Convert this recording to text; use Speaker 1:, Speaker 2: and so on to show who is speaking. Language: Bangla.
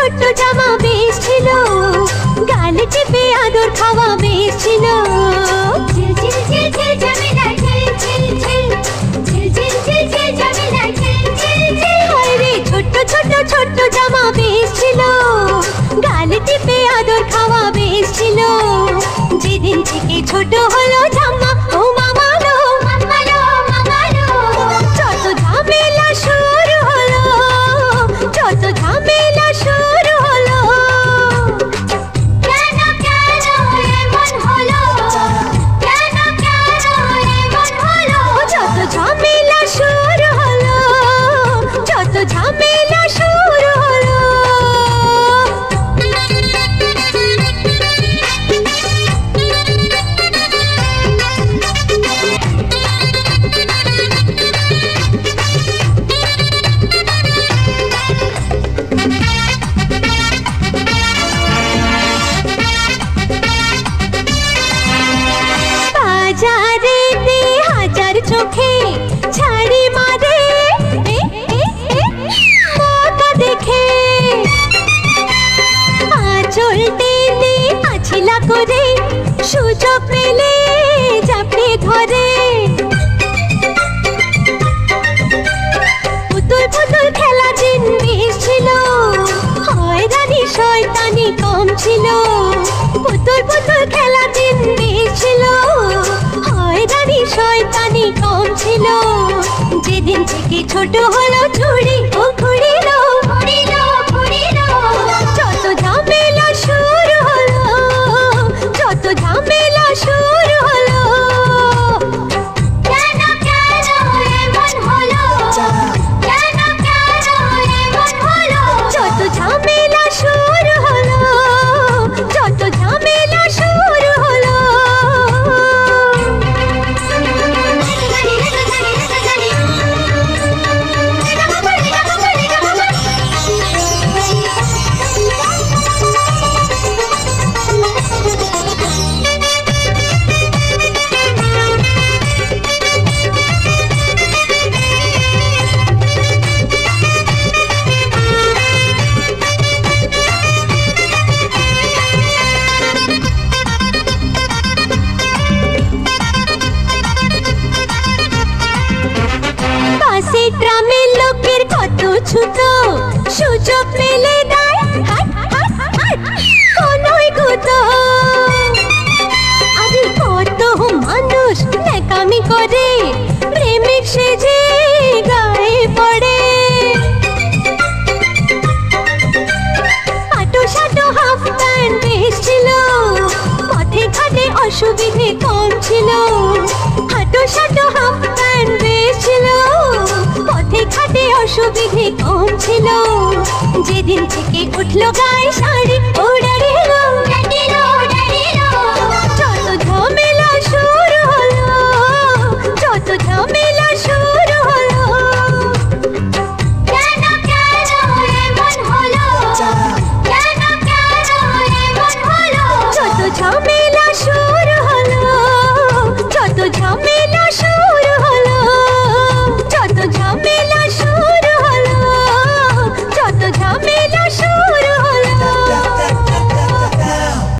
Speaker 1: ছোট্ট জামা বেশ ছিল, গালে টিপে আদর খাওয়া বেশ ছিল। ঝিল ঝিল ঝিল ঝিল ঝামেলা ঝিল ঝিল ঝিল, ঝিল ঝিল ঝিল ঝিল ঝামেলা ঝিল ঝিল ঝিল। হায় রে ছোট্ট ছোট্ট ছোট্ট জামা বেশ ছিল, গালে টিপে আদর খাওয়া বেশ ছিল। যেদিন থেকে ছোট হলো জামা, ও মামা লো মামা লো মামা লো, যত ঝামেলা শুরু হলো, যত ঝামেলা শুরু হলো। কেন কেন এমন হলো, কেন কেন এমন হলো, যত ঝামেলা শুরু হলো, যত ঝামেলা শুরু হলো। বাজারেতে হাজার চোখে ছাড়ি মারে মকা দেখে, আঁচল টেনে আছিলা করে সুযোগ পেলে চাপড়ে ধরে। পুতুল পুতুল খেলা দিন বেশ ছিল, হয়রানি শয়তানি কম ছিল। পুতুল পুতুল খেলা দিন বেশ ছিল, হয়রানি শয়তানি কম ছিল। যেদিন থেকে ছোট হলো চুড়ি ও ঘুরিল ঘুরিল ঘুরিল, যত ঝামেলা শুরু হলো, যত ঝামেলা শুরু হলো। কেন কেন এমন হলো, কেন কেন এমন হলো, যত ঝামেলা শুরু হলো, যত ঝামেলা শুরু হলো। পাশে গ্রামের লোকের কত ছুতো, সুযোগ পেলে দেয় হাট হাট হাট কোনই গুতো। আরে কত মানুষ ন্যাকামি করে, প্রেমের সেজে গায়ে পড়ে। আটো সাটো হাফ প্যান্ট বেশ ছিল, পথে ঘাটে অসুবিধে কম ছিল। হাটো সাটো হাফ প্যান্ট বেশ ছিল, পথে ঘাটে অসুবিধে কম ছিল। যেদিন থেকে উঠলো গায়ে শাড়ি